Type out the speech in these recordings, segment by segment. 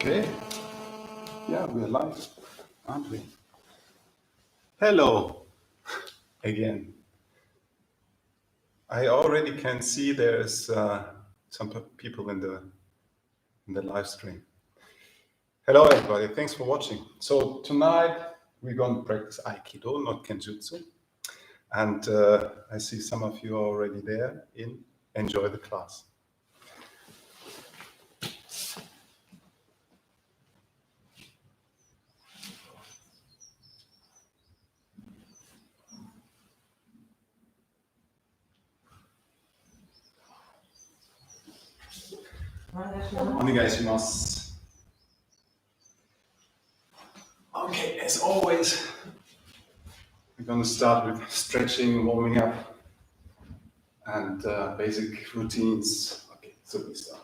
Okay. Yeah, we're live, aren't we? Hello again. I already can see there's some people in the live stream. Hello, everybody. Thanks for watching. So tonight we're going to practice aikido, not kenjutsu. And I see some of you are already there. Enjoy the class. Onegaishimasu. Okay, as always, we're going to start with stretching, warming up, and basic routines. Okay, so we start.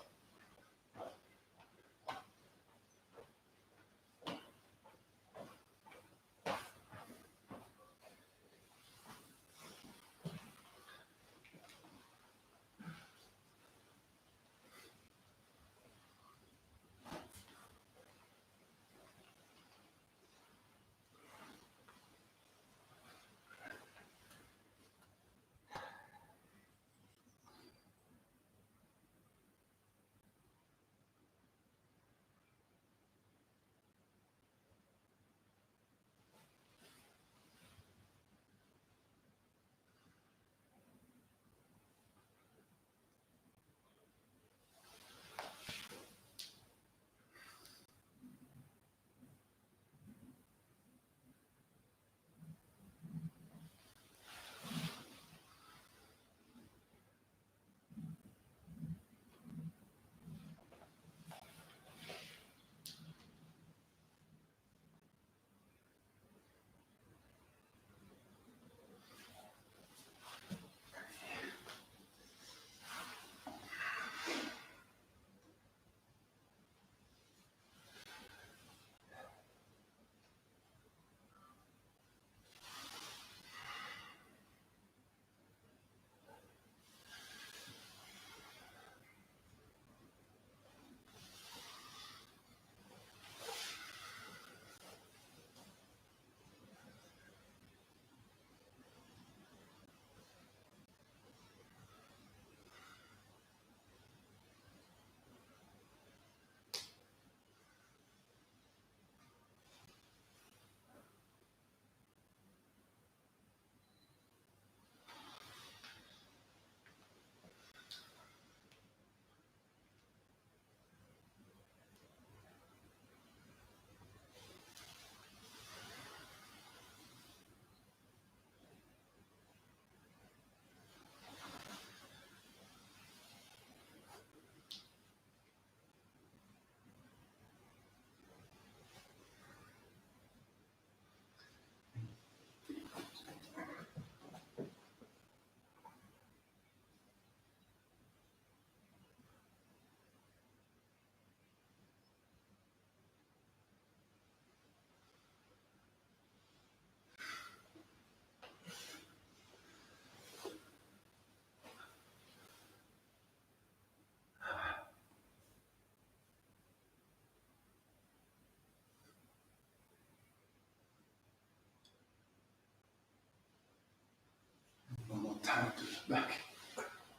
One more time to the back.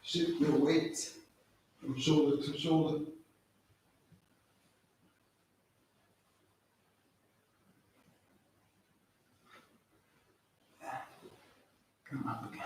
Shift your weight from shoulder to shoulder. Come up again.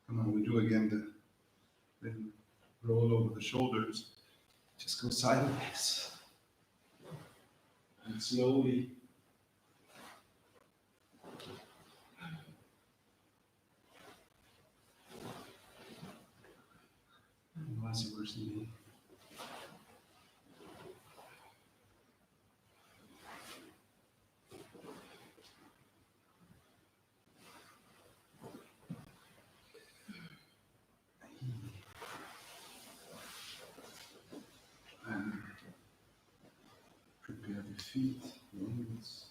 And now we do again the roll over the shoulders. Just go sideways. And slowly. And vice versa. And prepare the feet, knees.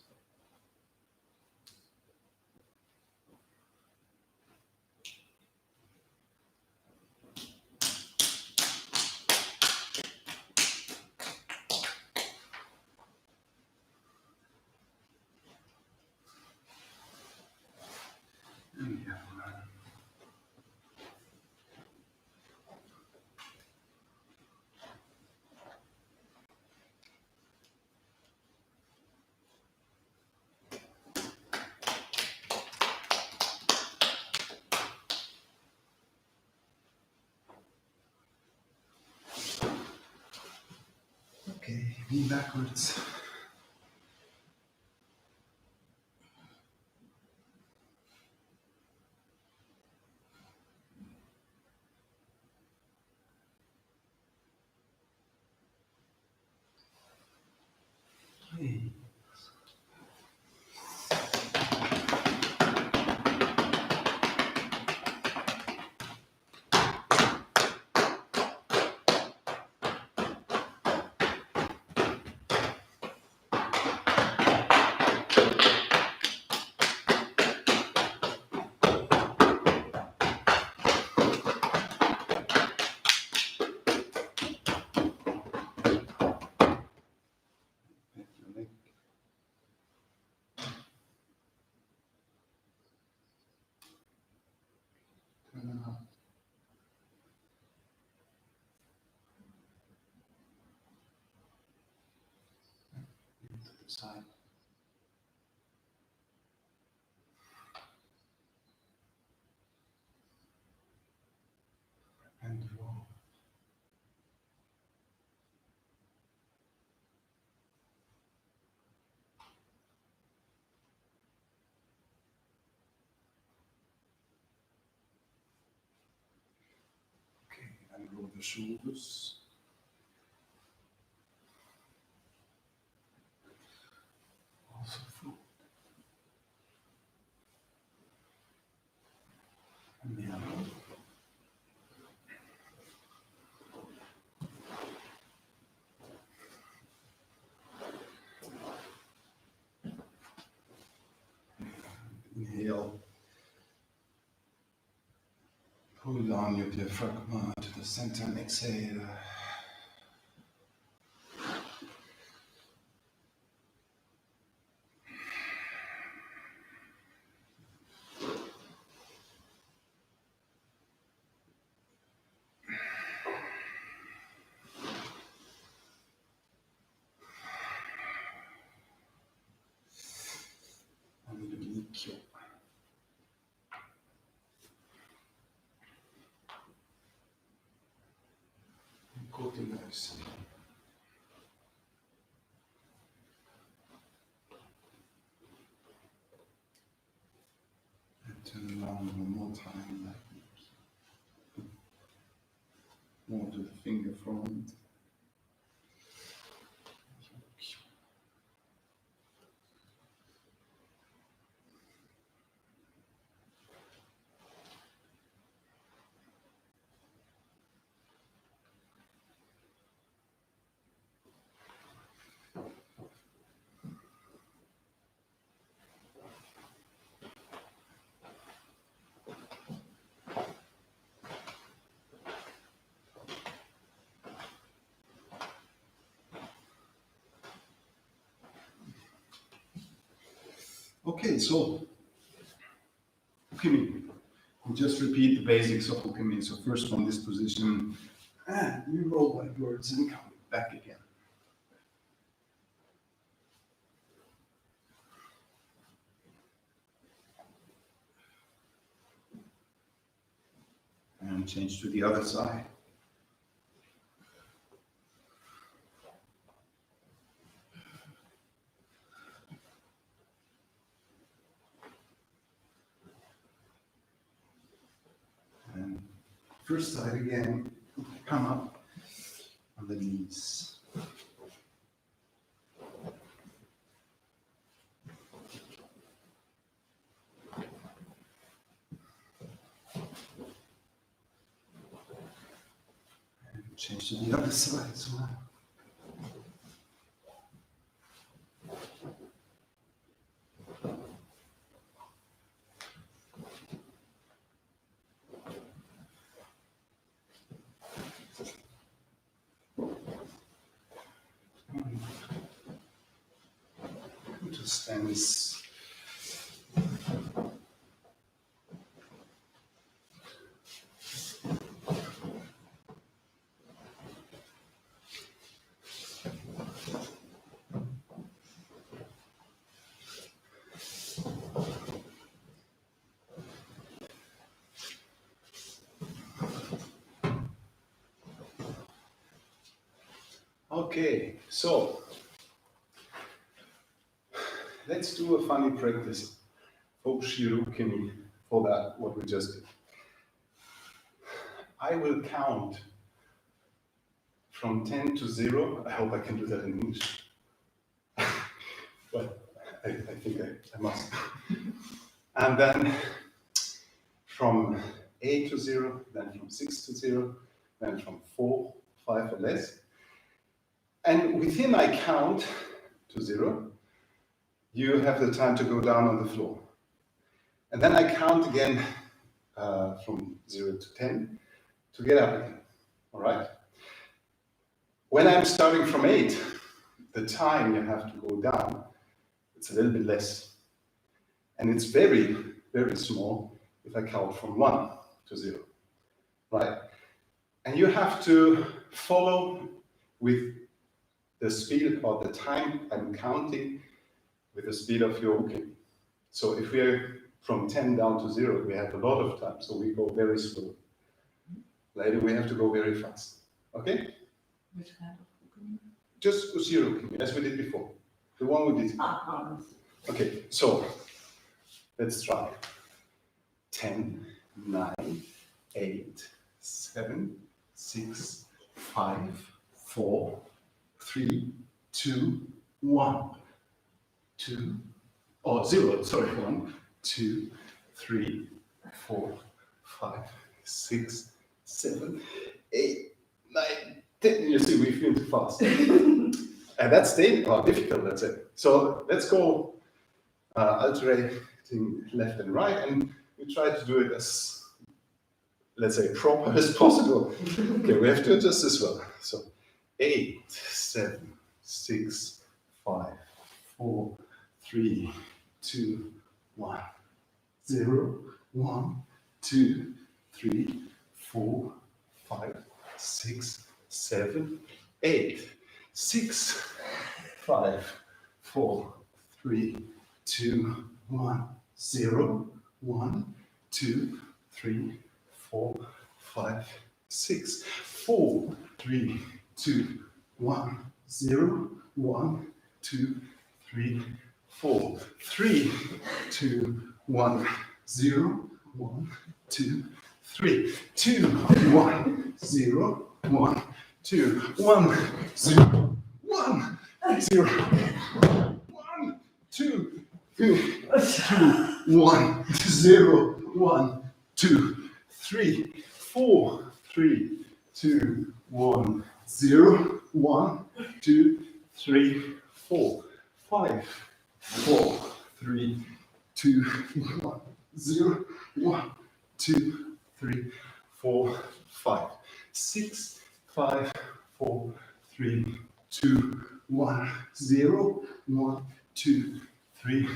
And yeah. Okay, knee backwards. Hey. Bend your neck. Turn up. Into the side. And roll. Okay, and roll the shoulders. Also forward. And the other. Inhale. Pull down your diaphragm to the center and exhale. And we do Ikkyo. Go to nose. And turn around one more time, like more to the finger front. Okay, so Ukimi. We just repeat the basics of Ukimi. So first from this position, and you roll backwards and come back again. And change to the other side. And first side again, come up on the knees. Change to the other side as well. To stance. Okay, so let's do a funny practice for Shirukimi, for that, what we just did. I will count from 10 to 0. I hope I can do that in English. But I think I must. And then from 8 to 0, then from 6 to 0, then from 4, 5 or less. And within I count to 0, you have the time to go down on the floor. And then I count again from 0 to 10 to get up again. All right? When I'm starting from 8, the time you have to go down, it's a little bit less. And it's very, very small if I count from 1 to 0. Right? And you have to follow with the speed or the time I'm counting with the speed of your uke. So if we're from 10 down to 0, we have a lot of time, so we go very slow. Later we have to go very fast. Okay? Which kind of uke? Just uke, as we did before. The one we did. Okay, so let's try. 10, 9, 8, 7, 6, 5, 4, 3, 2, 1, 2, oh, 0, sorry, 1, 2, 3, 4, 5, 6, 7, 8, 9, 10. You see, we feel too fast. And that's difficult, let's say. So let's go alternating left and right, and we try to do it as, let's say, proper as possible. Okay, we have to adjust as well. So 8, 7, 6, 5, 4, 3, 2, 1, 0, 1, 2, 3, 4, 5, 6, 7, 8, 6, 5, 4, 3, 2, 1, 0, 1, 2, 3, 4, 5, 6, 4, 3, 2, 1, 0, 1, 2, 3, 4, 3, 2, 1, 0, 1, 2, 3, 2, 1, 0, 1, 2, 1, 0, 1, 0, 1, 2, 1, 0, 1, 2, 3, 4, 3, 2, 1, 0, 1, 2, 3, 4, 5, 4, 3, 2, 1, 0, 1, 2, 3, 4, 5, 6, 5, 4, 3, 2, 1, 0, 1, 2, 3,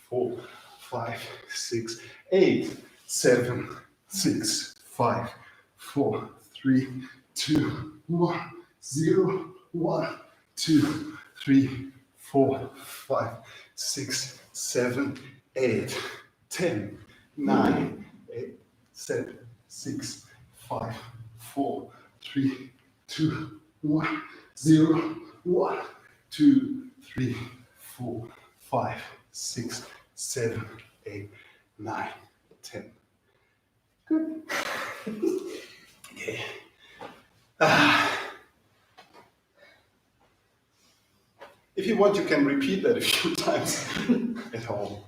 4, 5, 6, 8, 7, 6, 5, 4, 3, 2, 1, 0, 1, 2, 3, 4, 5, 6, 7, 8, 10, 9, 8, 7, 6, 5, 4, 3, 2, 1, 0, 1, 2, 3, 4, 5, 6, 7, 8, 9, 10. Good. Okay. If you want, you can repeat that a few times at home.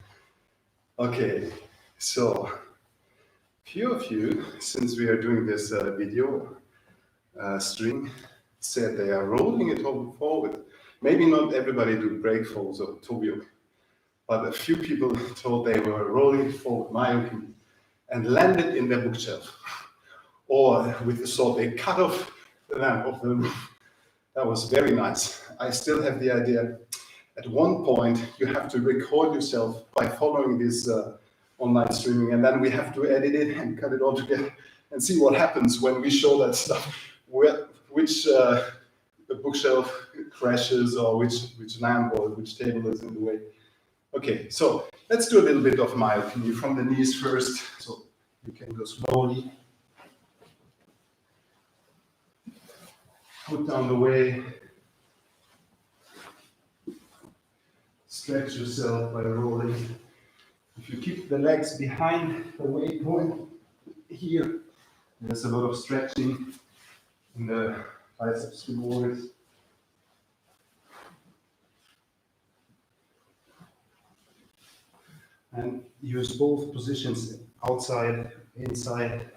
Okay, so few of you, since we are doing this video string, said they are rolling it over forward. Maybe not everybody do break folds or tobio, but a few people told they were rolling it forward, my opinion, and landed in their bookshelf. Or with the sword, they cut off the lamp of the roof. That was very nice. I still have the idea. At one point, you have to record yourself by following this online streaming, and then we have to edit it and cut it all together and see what happens when we show that stuff. Which the bookshelf crashes, or which lamp or which table is in the way. Okay, so let's do a little bit of my opinion from the knees first. So you can go slowly. Put down the weight. Stretch yourself by rolling. If you keep the legs behind the weight point here, there's a lot of stretching in the biceps femoris. And use both positions, outside, inside.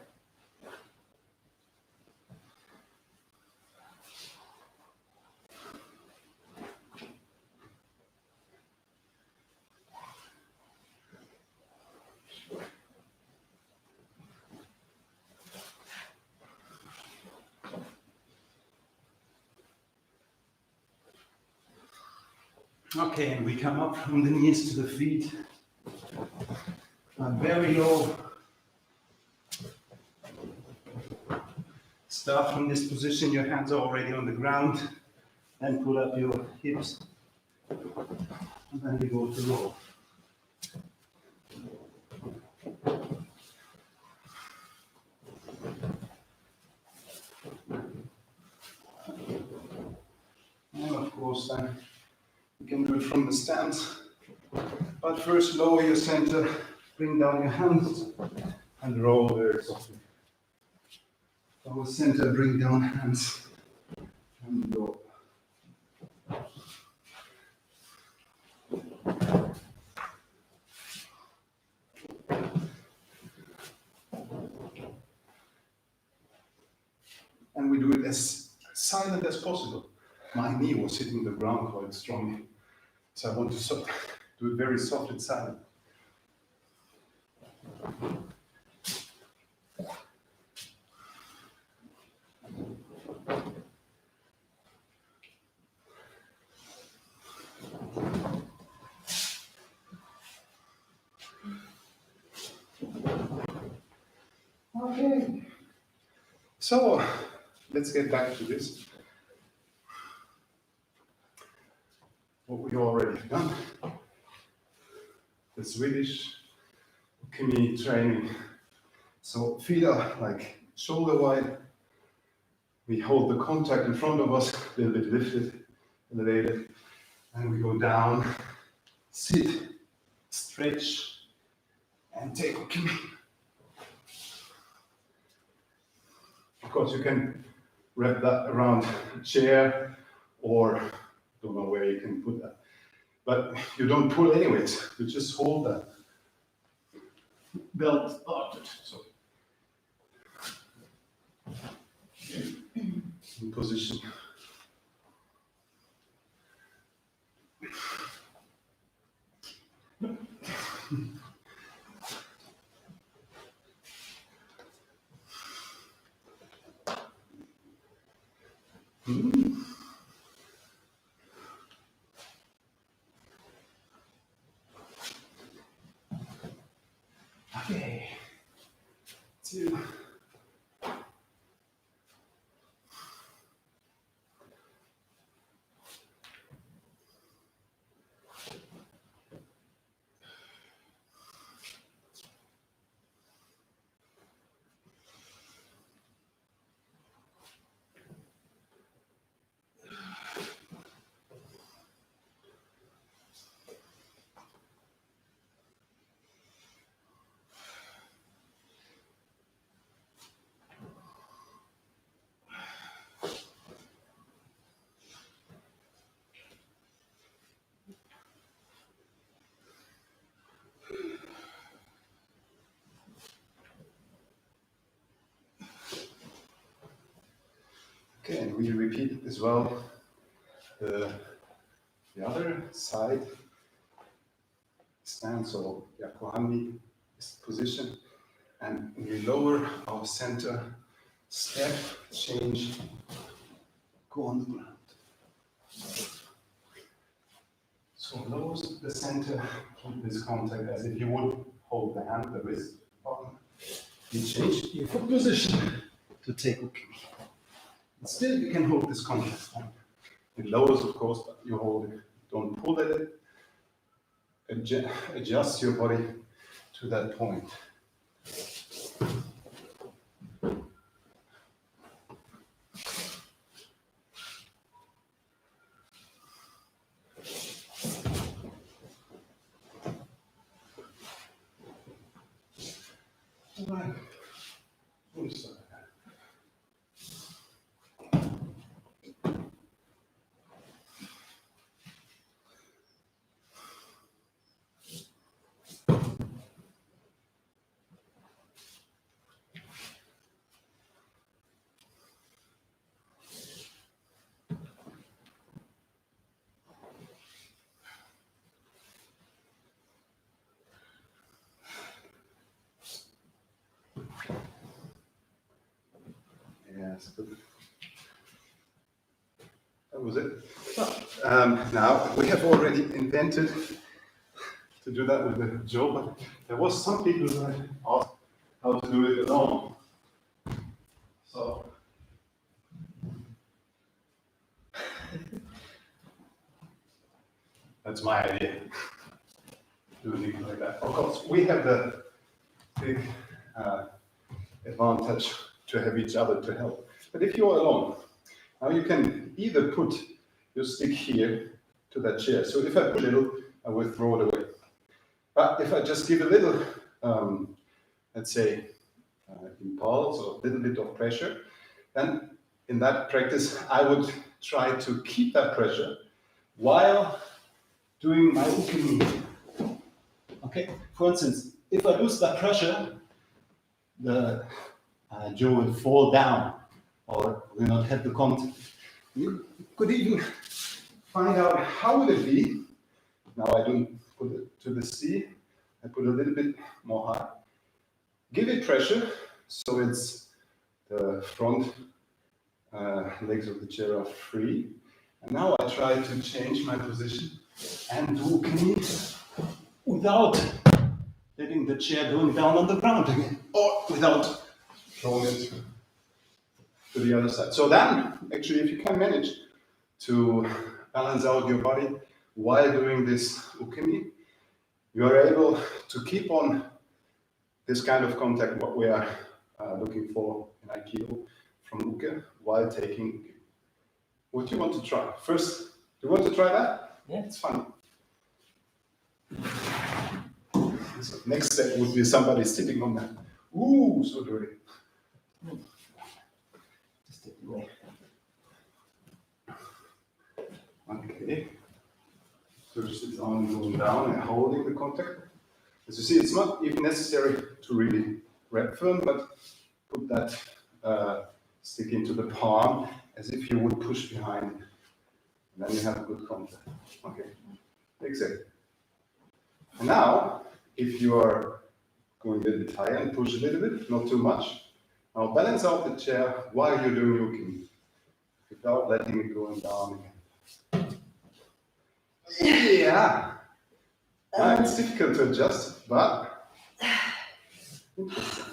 Okay, and we come up from the knees to the feet. Very low. Start from this position, your hands are already on the ground. Then pull up your hips. And then we go to roll. And of course, then you can do it from the stance. But first, lower your center, bring down your hands, and roll very softly. Lower center, bring down hands, and roll. And we do it as silent as possible. My knee was hitting the ground quite strongly, so I want to do it very soft and silent. Okay, so let's get back to this. What we already done. The Swedish knie training. So feet are like shoulder wide. We hold the contact in front of us, a little bit lifted, elevated, and we go down, sit, stretch, and take a knie. Of course, you can wrap that around a chair, or don't know where you can put that. But you don't pull anyways, you just hold that belt parted. So in position. Okay. 2. Okay, we repeat as well the other side stand. So Yakuhami is the position, and we lower our center, step, change, go on the ground. So lower the center, keep this contact as if you would hold the hand, the wrist. You change your foot position to take Uchi. Still, you can hold this contact. It lowers, of course, but you hold it. Don't pull at it. Adjust your body to that point. All right. Yes, good. That was it. Now, we have already invented to do that with the jaw, but there was some people who had asked how to do it alone. So, that's my idea. Doing it like that. Of course, we have the big advantage to have each other to help. But if you're alone, now you can either put your stick here to that chair. So if I put a little, I will throw it away. But if I just give a little, let's say, impulse or a little bit of pressure, then in that practice, I would try to keep that pressure while doing my ukemi. Okay, for instance, if I lose that pressure, the jaw will fall down or will not have the contact. You could even find out how would it be. Now I don't put it to the C, I put a little bit more high. Give it pressure, so it's the front legs of the chair are free. And now I try to change my position and do ukemi without letting the chair going down on the ground again, or without throwing it to the other side. So then, actually, if you can manage to balance out your body while doing this ukemi, you are able to keep on this kind of contact, what we are looking for in Aikido from Uke, while taking Uke. What do you want to try? First, do you want to try that? Yeah. It's fun. So next step would be somebody sitting on that. Ooh, so dirty. Just take it away. Okay. So just it's on going down and holding the contact. As you see, it's not even necessary to really grab firm, but put that stick into the palm as if you would push behind. And then you have a good contact. Okay, exactly. And now, if you are going a little bit higher and push a little bit, not too much, now balance out the chair while you're doing your ukemi, without letting it going down again. Yeah! It's difficult to adjust, but interesting.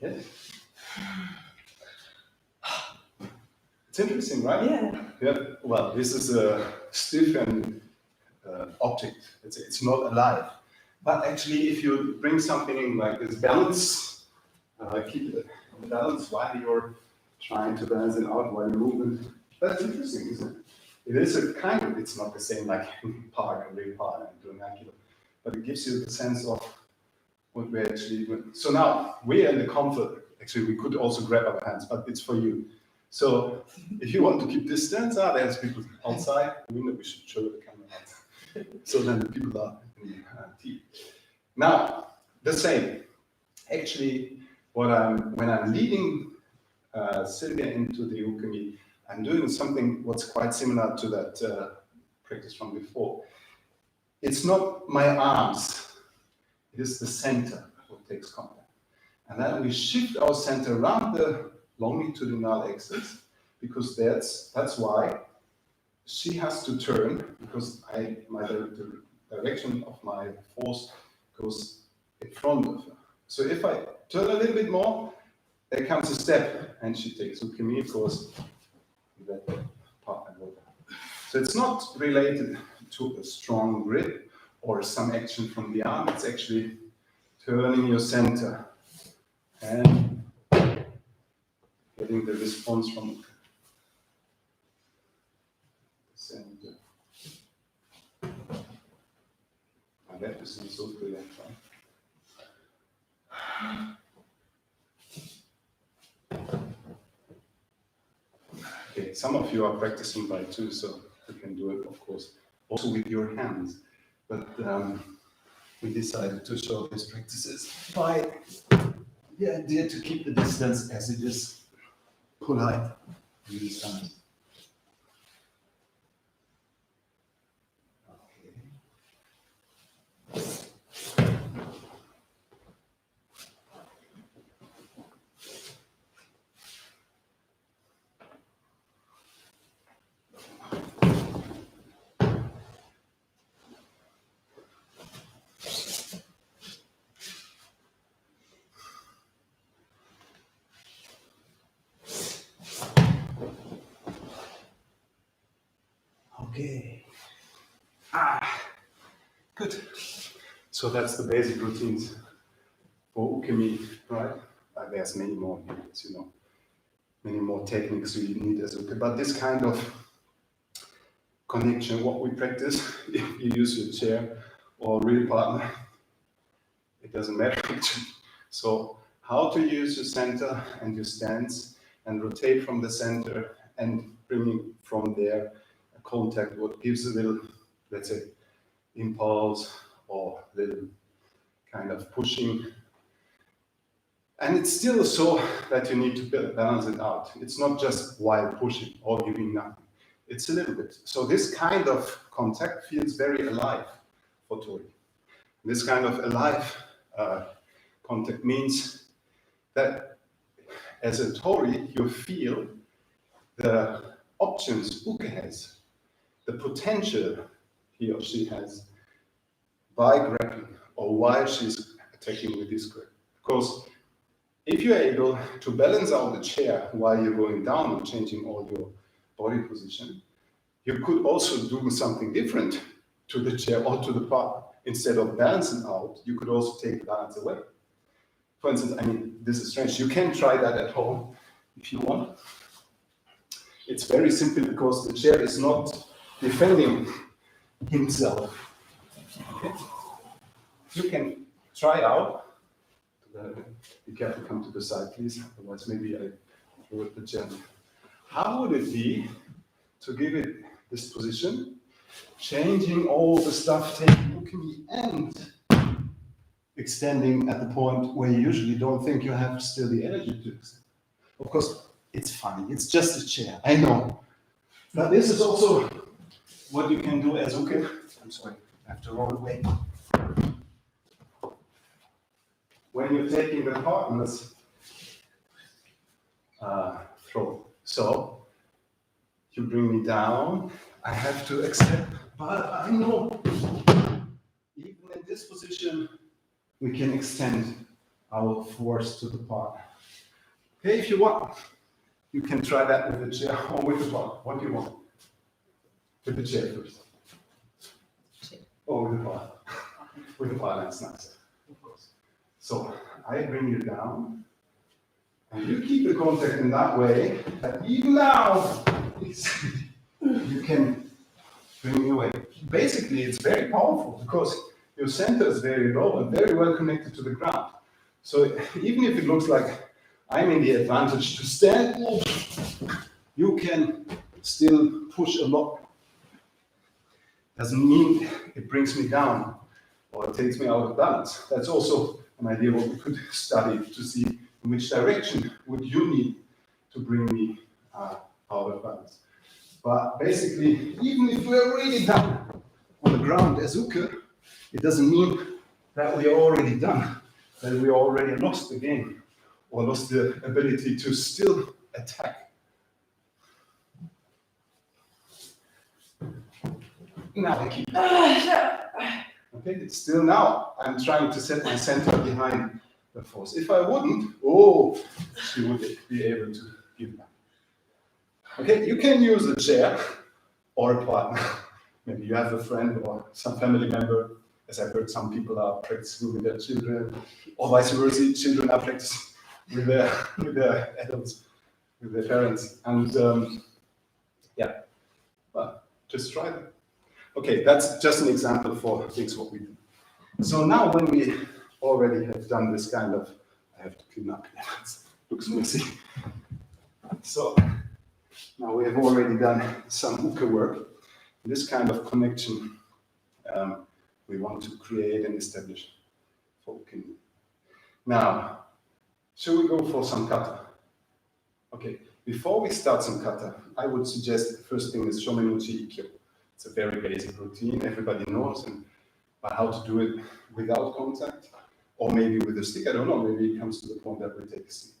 Yes. It's interesting, right? Yeah. Yeah. Well, this is a stiff and object. It's not alive. But actually, if you bring something in like this balance, keep it on balance while you're trying to balance it out while you're moving. That's interesting, isn't it? It is a kind of, it's not the same like park and real park and doing Aikido, but it gives you the sense of what we're actually doing. So now we're in the comfort. Actually, we could also grab our hands, but it's for you. So if you want to keep distance, there's people outside the window. We should show the camera out. So then the people are in teeth. Now, the same. Actually, when I'm leading Sylvia into the ukemi, I'm doing something what's quite similar to that practice from before. It's not my arms, it is the center what takes contact. And then we shift our center around the longitudinal axis, because that's why she has to turn, because the direction of my force goes in front of her. So if I turn a little bit more, there comes a step, and she takes ukemi, of course, that part and over. So it's not related to a strong grip or some action from the arm, it's actually turning your center and getting the response from the center. And that is so brilliant, right? Okay, some of you are practicing by two, so you can do it, of course, also with your hands. But we decided to show these practices by the idea to keep the distance as it is polite in these times. Okay. Good. So that's the basic routines for ukemi, right? There's many more units, many more techniques you need as uke. But this kind of connection, what we practice, if you use your chair or real partner, it doesn't matter. So how to use your center and your stance and rotate from the center and bringing from there a contact, what gives a little, let's say, impulse or little kind of pushing. And it's still so that you need to balance it out. It's not just while pushing or giving nothing. It's a little bit. So this kind of contact feels very alive for Tori. This kind of alive contact means that as a Tori, you feel the options uke has, the potential he or she has by grabbing or while she's attacking with this grip. Because if you're able to balance out the chair while you're going down and changing all your body position, you could also do something different to the chair or to the part. Instead of balancing out, you could also take the balance away. For instance, this is strange. You can try that at home if you want. It's very simple because the chair is not defending himself. Okay? You can try out. Be careful, come to the side, please. Otherwise, maybe I throw it the chair. How would it be to give it this position, changing all the stuff, taking ukemi and extending at the point where you usually don't think you have still the energy to extend? Of course, it's funny. It's just a chair. I know. But this is also what you can do as uke. I'm sorry, I have to roll away. When you're taking the partner's throw. So you bring me down, I have to accept, but I know even in this position we can extend our force to the partner. Okay, if you want, you can try that with the chair or with the partner. What do you want? With the chair first. Or with the partner. With the partner, it's nicer, of course. So I bring you down, and you keep the contact in that way, that even now you can bring me away. Basically, it's very powerful because your center is very low and very well connected to the ground. So even if it looks like I'm in the advantage to stand, you can still push a lot. doesn't mean it brings me down or it takes me out of balance. That's also an idea what we could study to see in which direction would you need to bring me out of balance. But basically, even if we're really down on the ground as Uke, it doesn't mean that we are already done, that we already lost the game or lost the ability to still attack. Now I keep. Okay, it's still now. I'm trying to set my center behind the force. If I wouldn't, she would be able to give back. Okay, you can use a chair or a partner. Maybe you have a friend or some family member. As I've heard, some people are practicing with their children, or vice versa. Children are practicing with their adults, with their parents. And well, just try them. Okay, that's just an example for things what we do. So now when we already have done this kind of, I have to clean up, it looks messy. So now we have already done some Uke work. This kind of connection we want to create and establish for Uke. Now, should we go for some kata? Okay, before we start some kata, I would suggest the first thing is Shomen, Uchi, Ikkyo. It's a very basic routine, everybody knows, and how to do it without contact, or maybe with a stick, I don't know, maybe it comes to the point that we take a stick.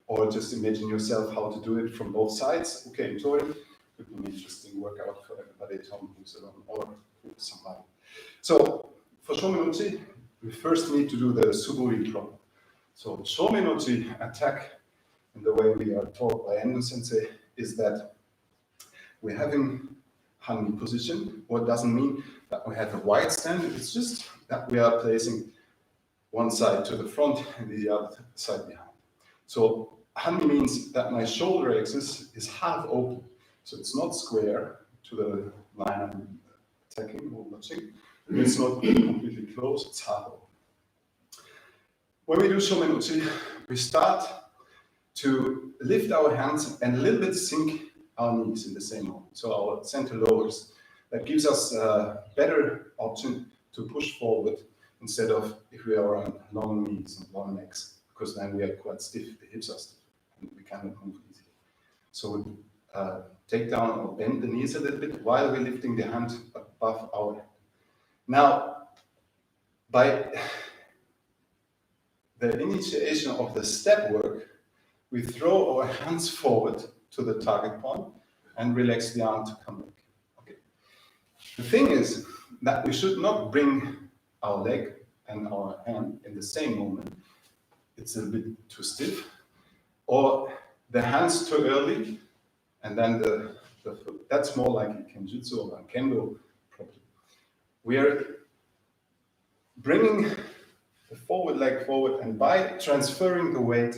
Or just imagine yourself how to do it from both sides. Okay, enjoy it. Could be an interesting workout for everybody at home who's alone or with somebody. So, for Shomen Uchi, we first need to do the Suburi club. So, Shomen Uchi attack, in the way we are taught by Endo Sensei, is that we're having Hanmi position. What doesn't mean that we have a wide stand, it's just that we are placing one side to the front and the other side behind. So Hanmi means that my shoulder axis is half open. So it's not square to the line I'm attacking or watching. It's not completely closed, it's half open. When we do Shomen Uchi, we start to lift our hands and a little bit sink our knees in the same moment. So our center lowers. That gives us a better option to push forward instead of if we are on long knees and long necks, because then we are quite stiff, the hips are stiff, and we cannot move easily. So we take down or bend the knees a little bit while we're lifting the hand above our head. Now, by the initiation of the step work, we throw our hands forward to the target point and relax the arm to come back. Okay. The thing is that we should not bring our leg and our hand in the same moment. It's a bit too stiff, or the hands too early, and then the foot. That's more like Kenjutsu or Kendo problem. We are bringing the forward leg forward, and by transferring the weight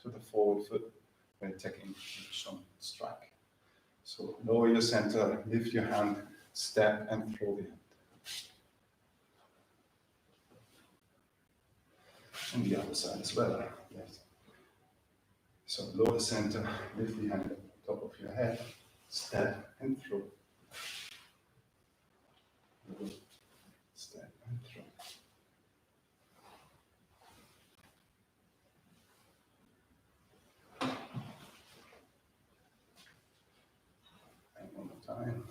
to the forward foot, we're attacking the Shomen strike. So lower your center, lift your hand, step and throw the hand. And the other side as well. Yes. So lower the center, lift the hand at the top of your head, step and throw. Step and throw. And one more time.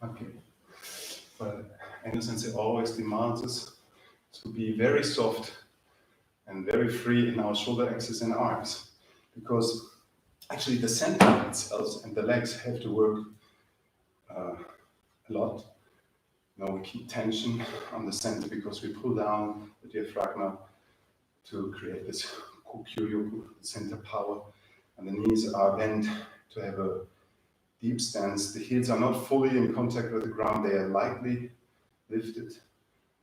Okay, but Endo Sensei always demands us to be very soft and very free in our shoulder axis and arms, because actually the center itself and the legs have to work a lot. Now we keep tension on the center because we pull down the diaphragm to create this kokyu, center power, and the knees are bent to have a deep stance. The heels are not fully in contact with the ground, they are lightly lifted.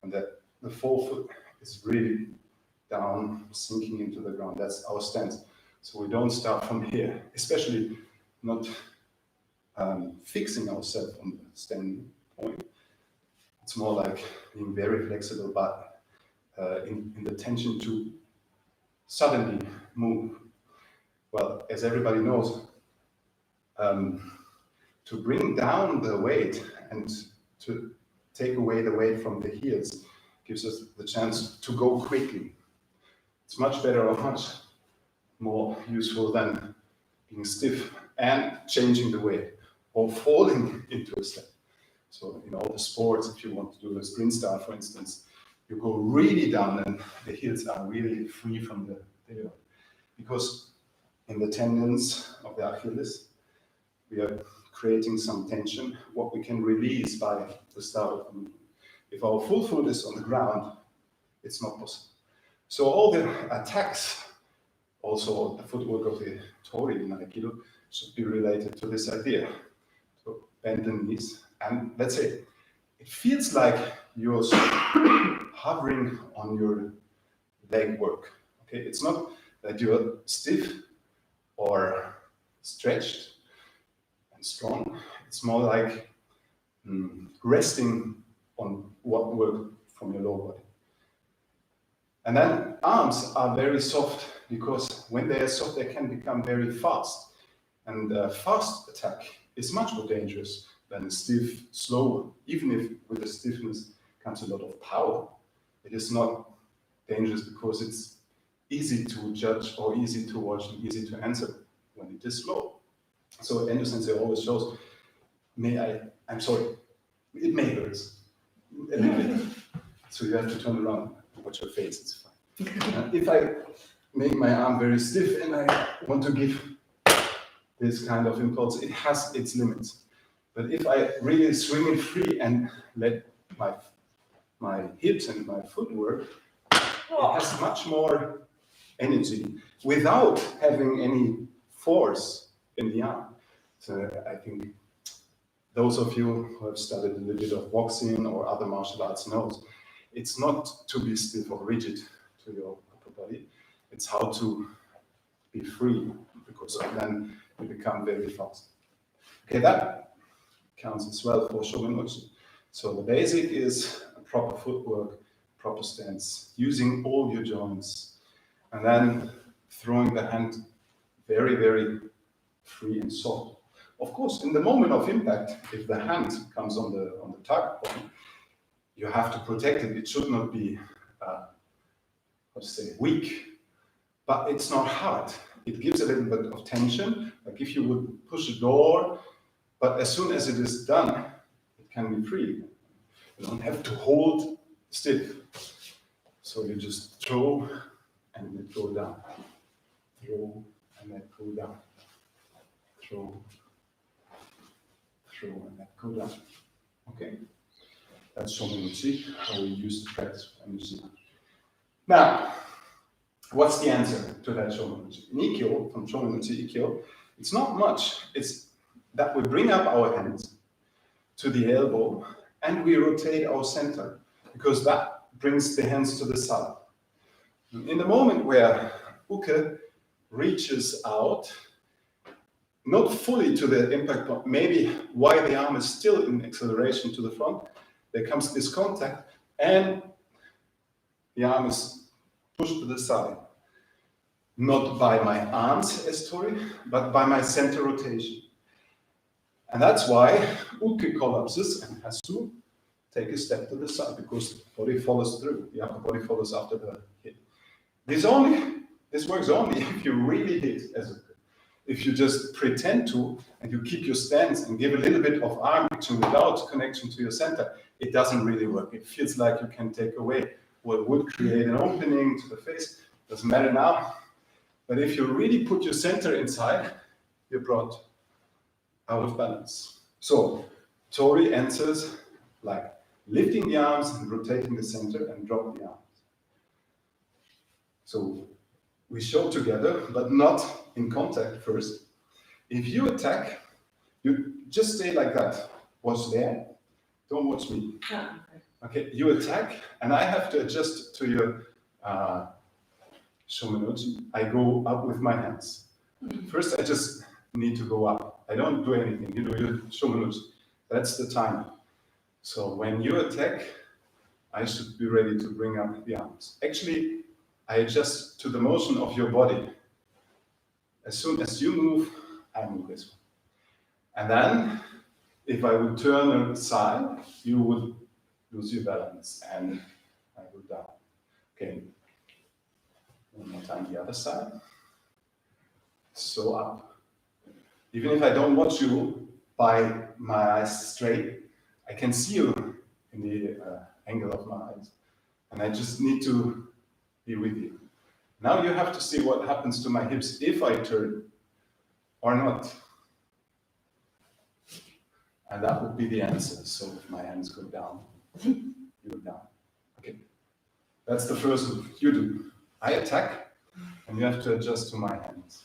and that the forefoot is really down, sinking into the ground. That's our stance. So we don't start from here, especially not fixing ourselves on the standing point. It's more like being very flexible, but in the tension to suddenly move. Well, as everybody knows, to bring down the weight and to take away the weight from the heels gives us the chance to go quickly. It's much better or much more useful than being stiff and changing the weight or falling into a step. So in all the sports, if you want to do a sprint start, for instance, you go really down and the heels are really free from the earth. Because in the tendons of the Achilles, we are creating some tension, what we can release by the start of the movement. If our full foot is on the ground, it's not possible. So all the attacks, also the footwork of the Tori in aikido, should be related to this idea. So bend the knees, and let's say it feels like you're hovering on your leg work. Okay, it's not that you're stiff or stretched and strong. It's more like resting on what work from your lower body. And then arms are very soft because when they are soft, they can become very fast. And a fast attack is much more dangerous than a stiff, slow one. Even if with the stiffness comes a lot of power, it is not dangerous because it's easy to judge or easy to watch and easy to answer when it is slow. So Endo Sensei always shows, I'm sorry, it may hurt a little bit. So you have to turn around and watch your face, it's fine. If I make my arm very stiff and I want to give this kind of impulse, it has its limits. But if I really swing it free and let my hips and my foot work, it has much more energy without having any force in the arm. So I think those of you who have studied a little bit of boxing or other martial arts knows it's not to be stiff or rigid to your upper body. It's how to be free, because then you become very fast. Okay, that counts as well for Shomen Uchi. So the basic is a proper footwork, proper stance, using all your joints, and then throwing the hand very, very free and soft. Of course, in the moment of impact, if the hand comes on the target point, you have to protect it. It should not be, weak, but it's not hard. It gives a little bit of tension, like if you would push a door, but as soon as it is done, it can be free. You don't have to hold stiff. So you just throw and let go down. Throw and let go down. Throw and let go down. Okay? That's Shomen Uchi, how we use the practice of Uchi. Now, what's the answer to that Shomen Uchi? In Ikkyo, from Shomen Uchi Ikkyo, it's not much. It's that we bring up our hands to the elbow and we rotate our center, because that brings the hands to the side. In the moment where Uke reaches out, not fully to the impact point, maybe while the arm is still in acceleration to the front, there comes this contact and the arm is pushed to the side. Not by my arms as Tori, but by my center rotation. And that's why Uke collapses and has to take a step to the side, because the body follows through. The upper body follows after the hit. This works only if you really hit as a Uke. If you just pretend to and you keep your stance and give a little bit of arm action without connection to your center, it doesn't really work. It feels like you can take away what would create an opening to the face. Doesn't matter now. But if you really put your center inside, you're brought out of balance. So Tori answers like lifting the arms and rotating the center and drop the arms. So we show together, but not in contact first. If you attack, you just stay like that. Watch there. Don't watch me. Ah, okay. Okay, you attack, and I have to adjust to your Shomen Uchi. I go up with my hands. First, I just need to go up. I don't do anything. You do your Shomen Uchi. That's the time. So when you attack, I should be ready to bring up the arms. Actually, I adjust to the motion of your body. As soon as you move, I move this way. And then, if I would turn aside, you would lose your balance and I go down. Okay. One more time, the other side. So up. Even if I don't watch you by my eyes straight, I can see you in the angle of my eyes. And I just need to be with you. Now you have to see what happens to my hips if I turn or not. And that would be the answer. So if my hands go down, you go down. Okay. That's the first move. You do. I attack, and you have to adjust to my hands.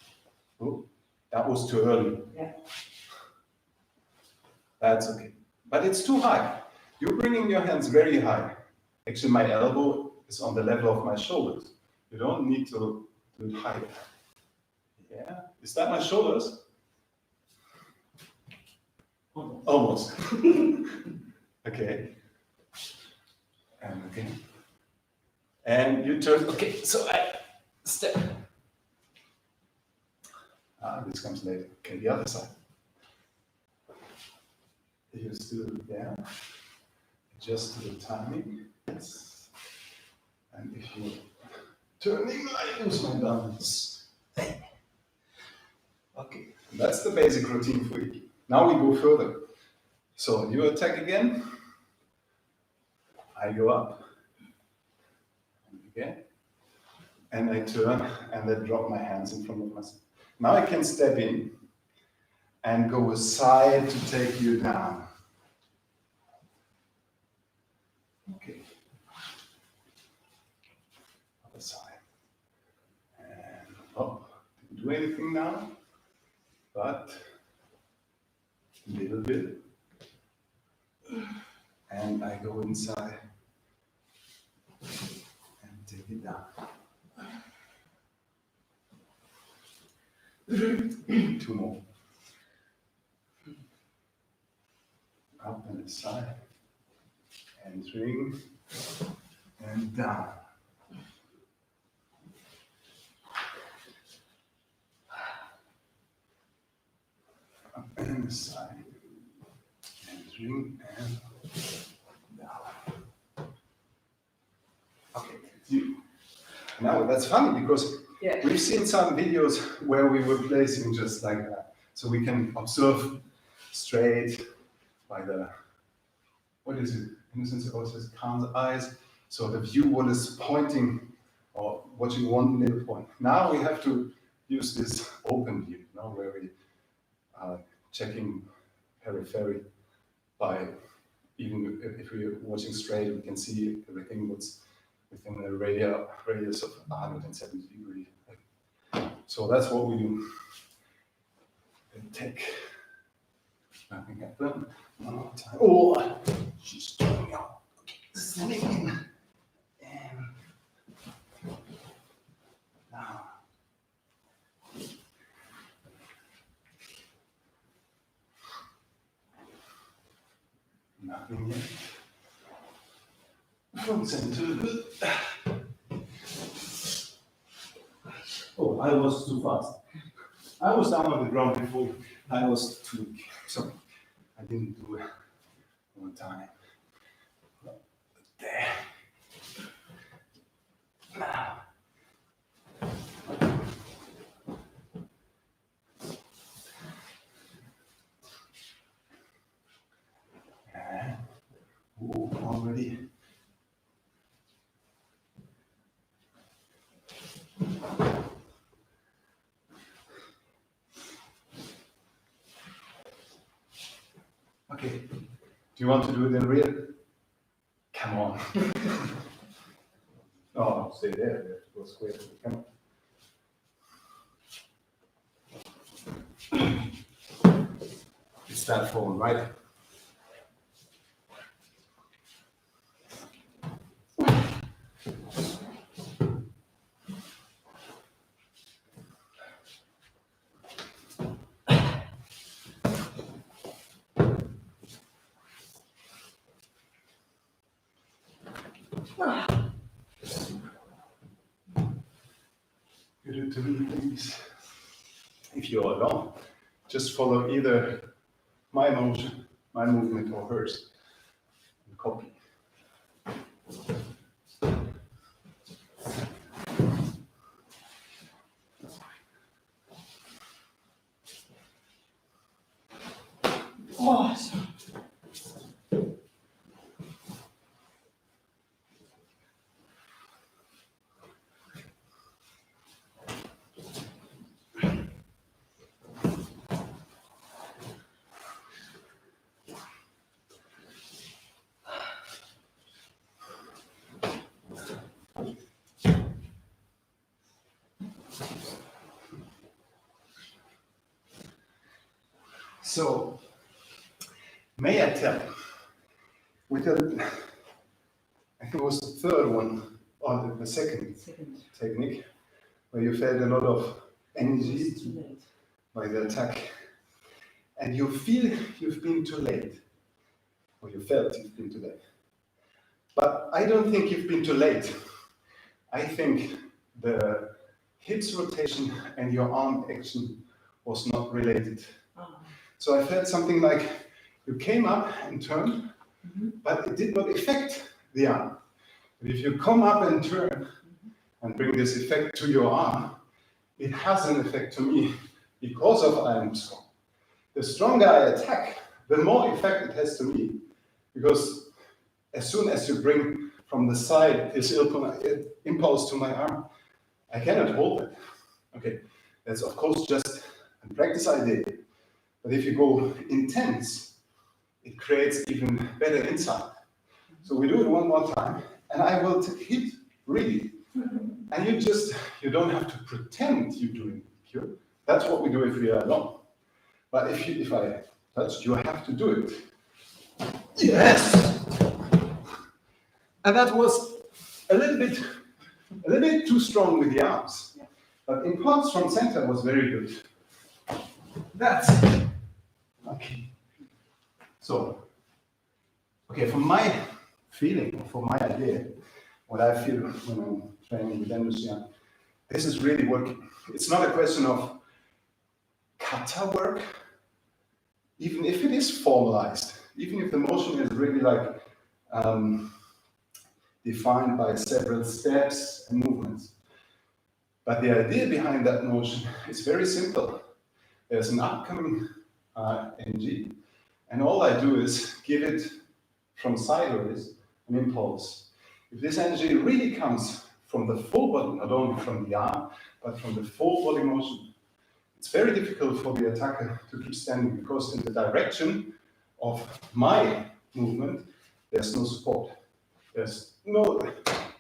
Oh, that was too early. Yeah. That's okay. But it's too high. You're bringing your hands very high. Actually, my elbow is on the level of my shoulders. You don't need to do it higher. Yeah. Is that my shoulders? Almost. Okay. And again. And you turn. Okay, so I step. This comes later. Okay, the other side. You're still there. Just to the timing. Yes. And if you're turning, I lose my balance. Okay, that's the basic routine for you. Now we go further. So you attack again. I go up. And again. And I turn and then drop my hands in front of myself. Now I can step in and go aside to take you down. Okay. Other side. And didn't do anything now, but a little bit. And I go inside and take it down. Two more. Up and aside. Entering and down. Up and aside. Entering and down. Okay, you. Now that's funny because we've seen some videos where we were placing just like that. So we can observe straight by the, what is it? In a sense, it also says Khan's eyes. So the viewer is pointing or watching one little point. Now we have to use this open view, where we are checking periphery by, even if we're watching straight, we can see everything that's within the radius of 170 degrees. So that's what we do. Take. Nothing happened. One more time. Oh, she's turning out. Okay, standing in. And now. Nothing yet. From center. Oh, I was too fast. I was down on the ground before. I was too weak. So I didn't do it one time. There. Now. Already. Okay. Do you want to do it in real? Come on. No, stay there. You have to go square to the camera. It's that phone, right? You do to me, please. If you're alone, just follow either my motion, my movement, or hers. And copy. Awesome. So, may I tell, with the, I think it was the third one, or the second technique, where you felt a lot of energy by the attack, and you feel you've been too late, or you felt you've been too late. But I don't think you've been too late. I think the hips rotation and your arm action was not related. So I felt something like you came up and turned, but it did not affect the arm. But if you come up and turn and bring this effect to your arm, it has an effect to me because of I am strong. The stronger I attack, the more effect it has to me. Because as soon as you bring from the side this impulse to my arm, I cannot hold it. Okay, that's of course just a practice idea. But if you go intense, it creates even better insight. So we do it one more time, and I will hit really. And you don't have to pretend you're doing Ikkyo. That's what we do if we are alone. But if I touch, you have to do it. Yes! And that was a little bit too strong with the arms. But impulse from center was very good. That's it. Okay. So, okay, from my feeling, or from my idea, what I feel when I'm training with Lucian, this is really working. It's not a question of kata work, even if it is formalized, even if the motion is really like defined by several steps and movements. But the idea behind that motion is very simple. There's an upcoming NG, and all I do is give it from sideways an impulse. If this energy really comes from the full body, not only from the arm, but from the full body motion, it's very difficult for the attacker to keep standing because in the direction of my movement, there's no support. There's no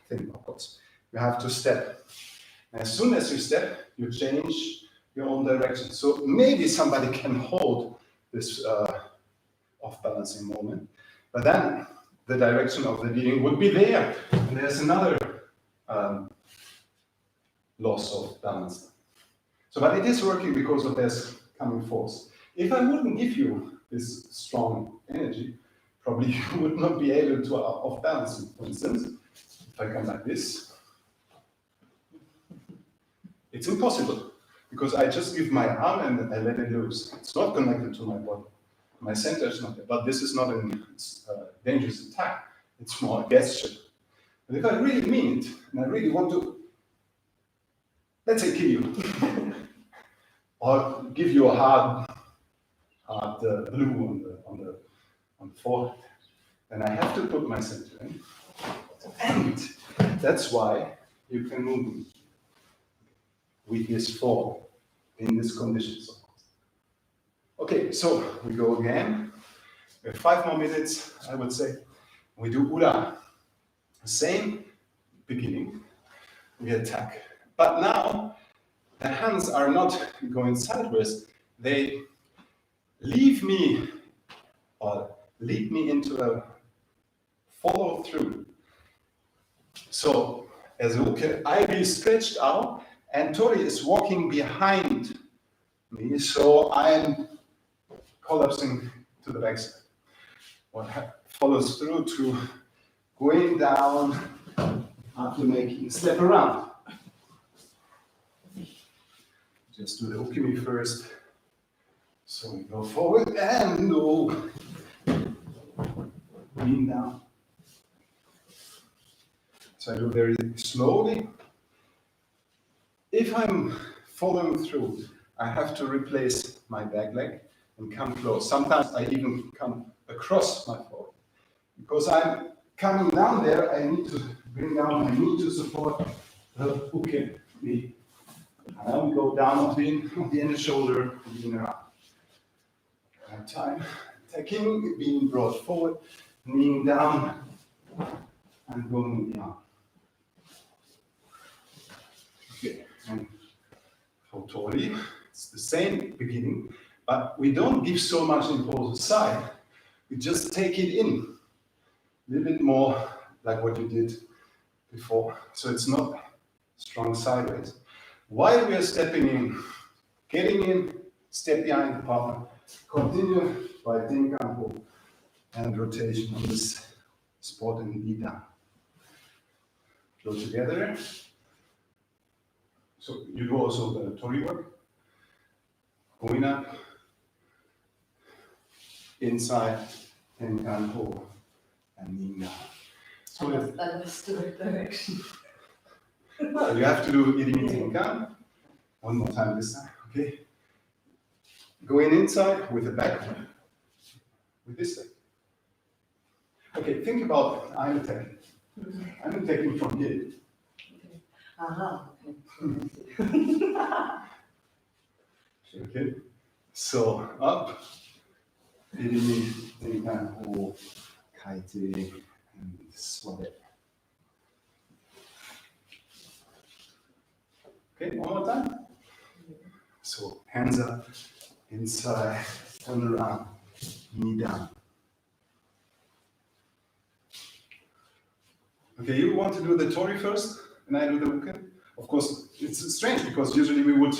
thing, of course. You have to step. And as soon as you step, you change your own direction. So maybe somebody can hold this off-balancing moment, but then the direction of the being would be there. And there's another loss of balance. So, but it is working because of this coming force. If I wouldn't give you this strong energy, probably you would not be able to off-balance it. For instance, if I come like this, it's impossible because I just give my arm and I let it loose. It's not connected to my body. My center is not there, but this is not a dangerous attack. It's more a gesture. But if I really mean it, and I really want to, let's say, kill you, or give you a hard blue on the forehead, then I have to put my center in. And that's why you can move with this form in this condition. Okay, so we go again. We have 5 more minutes, I would say. We do Ura. Same beginning. We attack. But now the hands are not going sideways. They leave me or lead me into a follow through. So as Uchi, I be stretched out and Tori is walking behind me. So I'm collapsing to the backside. What follows through to going down after making a step around. Just do the ukemi first. So we go forward and no. Lean down. So I do very slowly. If I'm following through, I have to replace my back leg and come close. Sometimes I even come across my forward. Because I'm coming down there, I need to bring down my knee to support the ukemi knee. And then we go down on the inner shoulder, lean around. One time, taking, being brought forward, kneeing down, and going down. Okay, and for Tori, it's the same beginning, but we don't give so much impulse aside. We just take it in, a little bit more like what you did before. So it's not strong sideways. While we are stepping in, getting in, step behind the partner, continue by Tenkan and rotation on this spot and knee down. Go together. So you do also the Tori work. Going up, inside, Tenkan and knee down. So That's the right direction. well, you have to do Irimi Tenkan. One more time this time, okay? Going inside with the back, with this leg. Okay, think about I'm attacking. I'm attacking from here. Aha, Okay, so up, Irimi, Tenkan, Ho, Kaite, and Swabe. Okay, one more time. So hands up, inside, turn around, knee down. Okay, you want to do the Tori first, and I do the Uke? Of course, it's strange because usually we would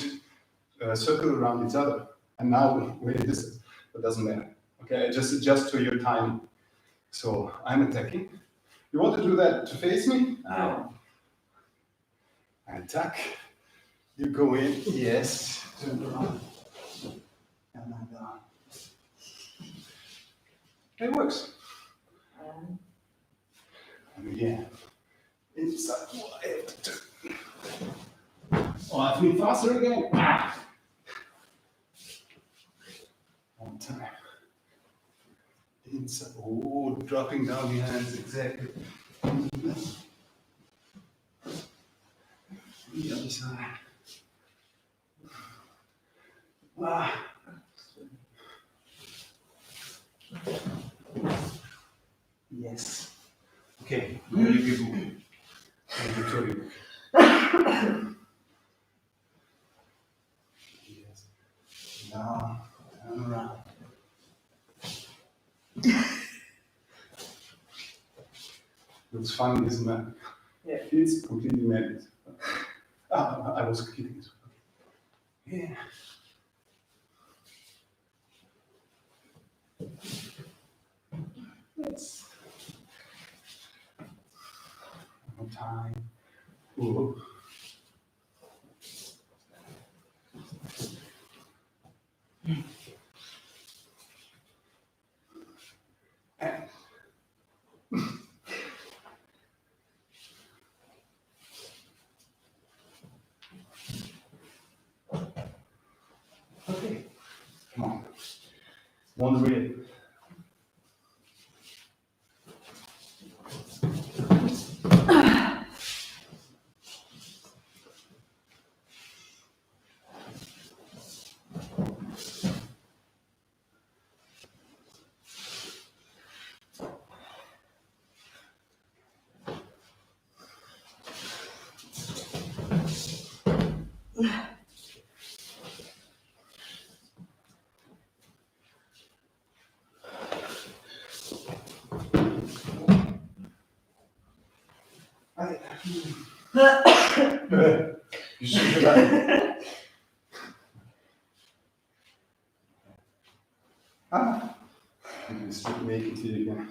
circle around each other, and now we're in distance. That doesn't matter. Okay, I just adjust to your time. So I'm attacking. You want to do that to face me? No. I attack. You go in. Yes. Turn around. And then down. It works. And again. Inside. Oh, I feel faster again. Ah. One time. Inside. Oh, dropping down the hands. Exactly. The other side. Ah. Yes. Okay, now you give me. Yes. Now, turn around. Looks funny, isn't it? Yeah. It's completely mad. I was kidding. Yeah. Yes. One more time. Ooh. And okay, come on. One breath. You should have. Ah, you can still make it here again.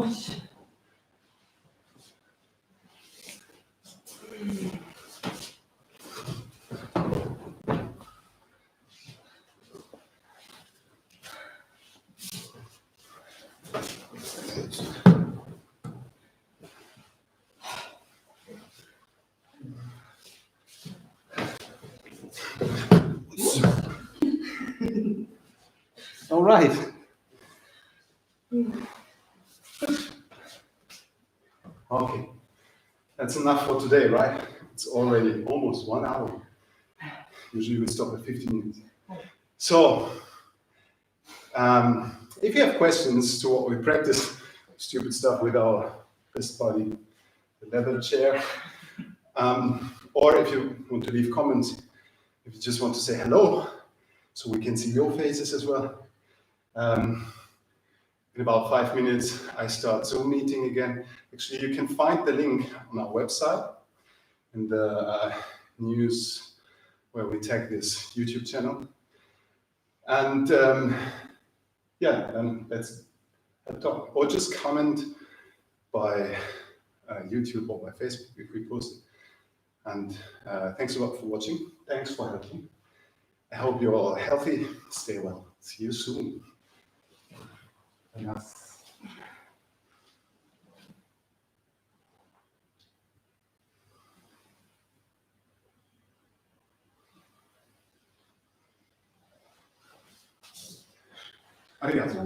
much. All right. Okay, that's enough for today, right? It's already almost 1 hour. Usually we stop at 15 minutes. So, if you have questions to what we practice, stupid stuff with our best buddy, the leather chair, or if you want to leave comments, if you just want to say hello, so we can see your faces as well. In about 5 minutes, I start Zoom meeting again. Actually, you can find the link on our website in the news where we tag this YouTube channel. And yeah, and let's talk. Or just comment by YouTube or by Facebook if we post it. And thanks a lot for watching. Thanks for helping. I hope you're all healthy. Stay well. See you soon. Yes. Arigato.